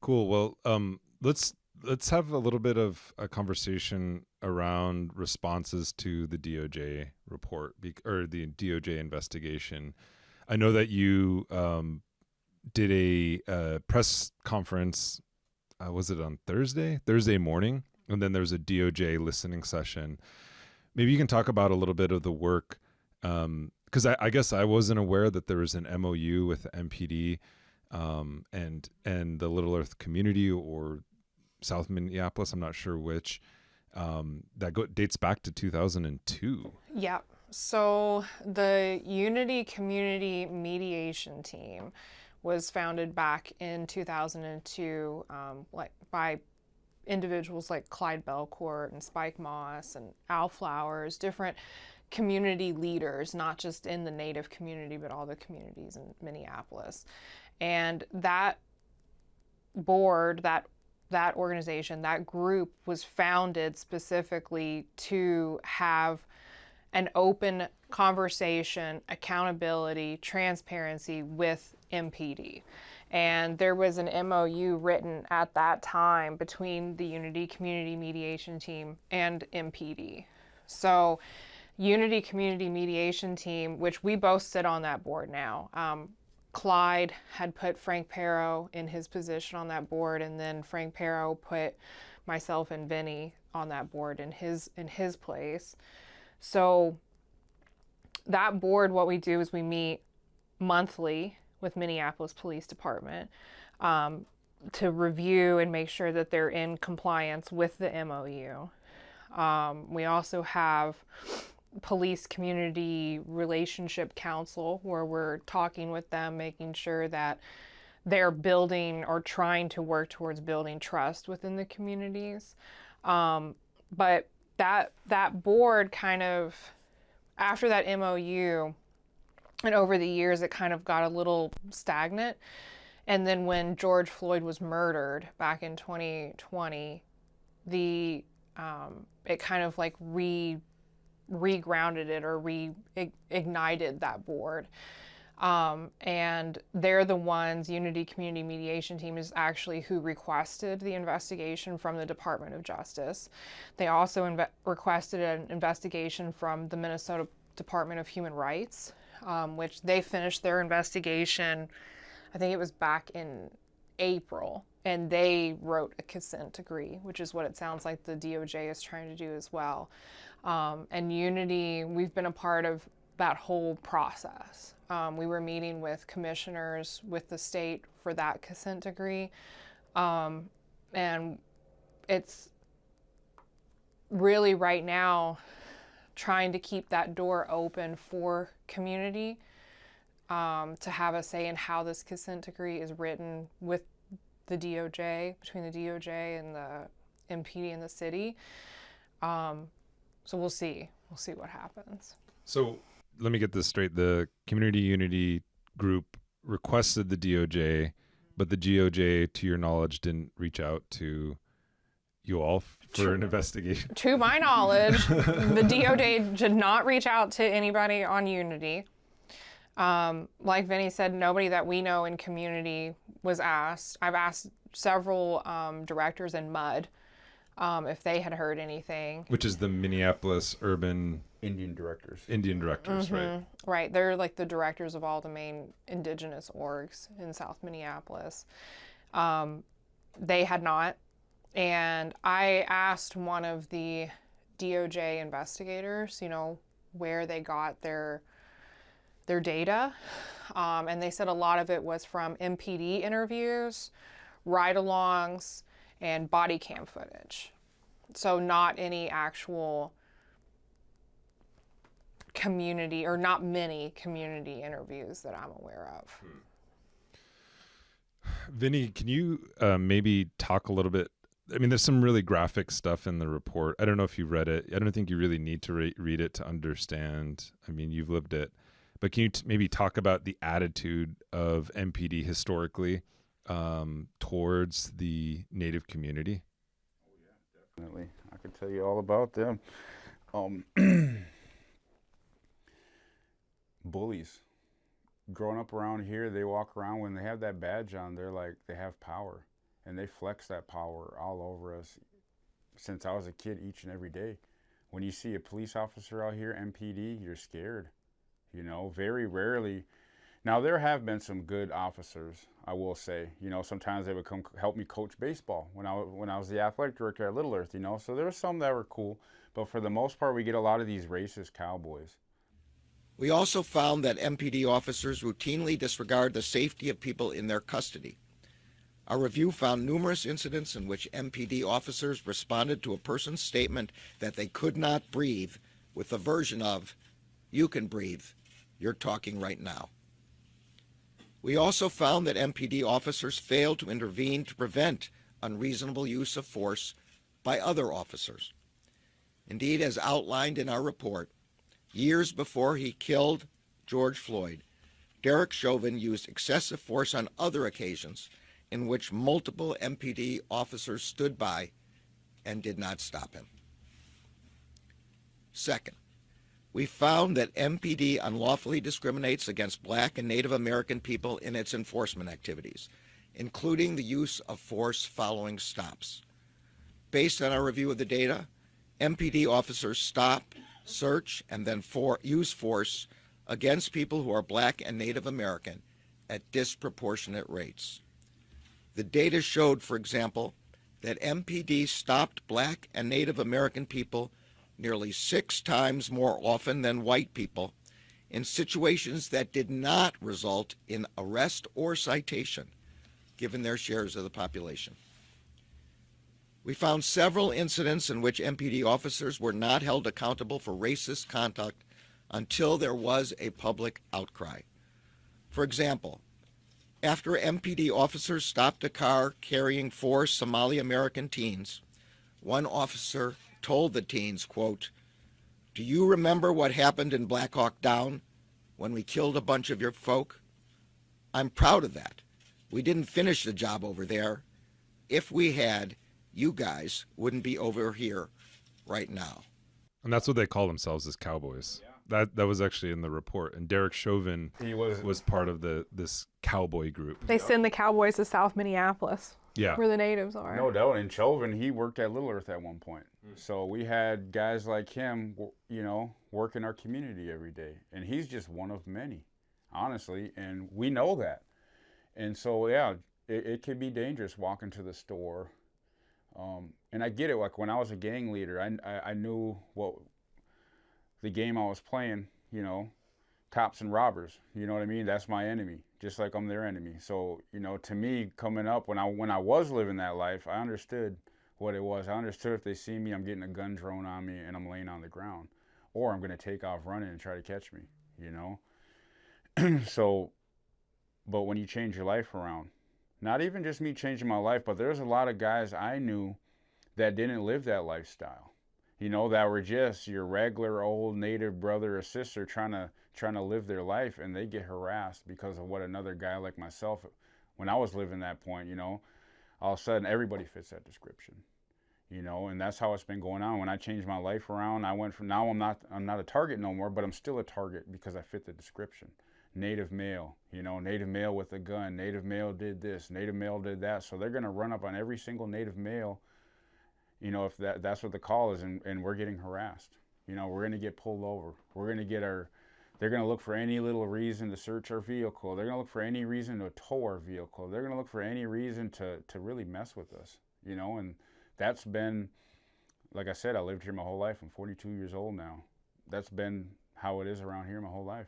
Cool. Well, let's have a little bit of a conversation around responses to the DOJ report or the DOJ investigation. I know that you did a press conference. Was it on Thursday morning? And then there was a DOJ listening session. Maybe you can talk about a little bit of the work, because I guess I wasn't aware that there was an MOU with the MPD and the Little Earth community or South Minneapolis. I'm not sure which. That dates back to 2002. Yeah. So the Unity Community Mediation Team was founded back in 2002, by individuals like Clyde Belcourt and Spike Moss and Al Flowers, different community leaders, not just in the Native community, but all the communities in Minneapolis. And that board, that organization, that group was founded specifically to have an open conversation, accountability, transparency with MPD. And there was an MOU written at that time between the Unity Community Mediation Team and MPD. So Unity Community Mediation Team, which we both sit on that board now. Clyde had put Frank Pero in his position on that board, and then Frank Pero put myself and Vinny on that board in his place. So that board, what we do is we meet monthly with Minneapolis Police Department to review and make sure that they're in compliance with the MOU. We also have Police Community Relationship Council, where we're talking with them, making sure that they're building or trying to work towards building trust within the communities. But that board kind of, after that MOU, and over the years, it kind of got a little stagnant. And then when George Floyd was murdered back in 2020, it kind of like regrounded it or reignited that board. And they're the ones, Unity Community Mediation Team is actually who requested the investigation from the Department of Justice. They also requested an investigation from the Minnesota Department of Human Rights, which they finished their investigation, I think it was back in April, and they wrote a consent decree, which is what it sounds like the DOJ is trying to do as well. And Unity, we've been a part of that whole process. We were meeting with commissioners with the state for that consent decree. And it's really right now trying to keep that door open for community to have a say in how this consent decree is written with the DOJ, between the DOJ and the MPD and the city. So we'll see what happens. So let me get this straight. The Community Unity group requested the DOJ, but the DOJ, to your knowledge, didn't reach out to you all for an investigation. To my knowledge, the DOJ did not reach out to anybody on Unity. Like Vinny said, nobody that we know in community was asked. I've asked several directors in MUD if they had heard anything. Which is the Minneapolis Urban Indian directors. Mm-hmm. Right? Right. They're like the directors of all the main indigenous orgs in South Minneapolis. They had not. And I asked one of the DOJ investigators, where they got their data. And they said a lot of it was from MPD interviews, ride-alongs, and body cam footage. So not any actual community, or not many community interviews that I'm aware of. Vinny, can you maybe talk a little bit? I mean, there's some really graphic stuff in the report. I don't know if you read it. I don't think you really need to read it to understand. I mean, you've lived it. But can you maybe talk about the attitude of MPD historically towards the Native community? Oh, yeah, definitely. I can tell you all about them. Bullies. Growing up around here, they walk around when they have that badge on, they're like, they have power. and they flex that power all over us since I was a kid each and every day. When you see a police officer out here, MPD, you're scared. You know, very rarely. Now, there have been some good officers, I will say. You know, sometimes they would come help me coach baseball when I was the athletic director at Little Earth, you know. So there were some that were cool. But for the most part, we get a lot of these racist cowboys. We also found that MPD officers routinely disregard the safety of people in their custody. Our review found numerous incidents in which MPD officers responded to a person's statement that they could not breathe with the version of, "You can breathe. You're talking right now." We also found that MPD officers failed to intervene to prevent unreasonable use of force by other officers. Indeed, as outlined in our report, years before he killed George Floyd, Derek Chauvin used excessive force on other occasions in which multiple MPD officers stood by and did not stop him. Second, we found that MPD unlawfully discriminates against Black and Native American people in its enforcement activities, including the use of force following stops. Based on our review of the data, MPD officers stop, search, and then use force against people who are Black and Native American at disproportionate rates. The data showed, for example, that MPD stopped Black and Native American people nearly 6 times more often than white people in situations that did not result in arrest or citation, given their shares of the population. We found several incidents in which MPD officers were not held accountable for racist conduct until there was a public outcry. For example, after MPD officers stopped a car carrying 4 Somali American teens, one officer told the teens, quote, "Do you remember what happened in Black Hawk Down when we killed a bunch of your folk? I'm proud of that. We didn't finish the job over there. If we had, you guys wouldn't be over here right now." And that's what they call themselves, as cowboys. Yeah. That was actually in the report. And Derek Chauvin He was part of this cowboy group. They send the cowboys to South Minneapolis, Yeah. where the natives are. No doubt. And Chauvin, he worked at Little Earth at one point. So we had guys like him, you know, work in our community every day. And he's just one of many, honestly. And we know that. And so, yeah, it could be dangerous walking to the store. And I get it. Like when I was a gang leader, I knew what the game I was playing, you know, cops and robbers, you know what I mean? That's my enemy, just like I'm their enemy. So, you know, to me, coming up, when I was living that life, I understood what it was. I understood if they see me, I'm getting a gun thrown on me and I'm laying on the ground, or I'm going to take off running and try to catch me, you know? So, but when you change your life around, not even just me changing my life, but there's a lot of guys I knew that didn't live that lifestyle. You know, that were just your regular old native brother or sister trying to live their life, and they get harassed because of what another guy like myself, when I was living that point, you know, all of a sudden everybody fits that description, you know, and that's how it's been going on. When I changed my life around, I went from, now I'm not a target no more, but I'm still a target because I fit the description. Native male, you know, native male with a gun, native male did this, native male did that. So they're going to run up on every single native male, you know, if that's what the call is, and we're getting harassed. You know, we're going to get pulled over. We're going to get they're going to look for any little reason to search our vehicle. They're going to look for any reason to tow our vehicle. They're going to look for any reason to really mess with us, you know, and that's been, like I said, I lived here my whole life. I'm 42 years old now. That's been how it is around here my whole life.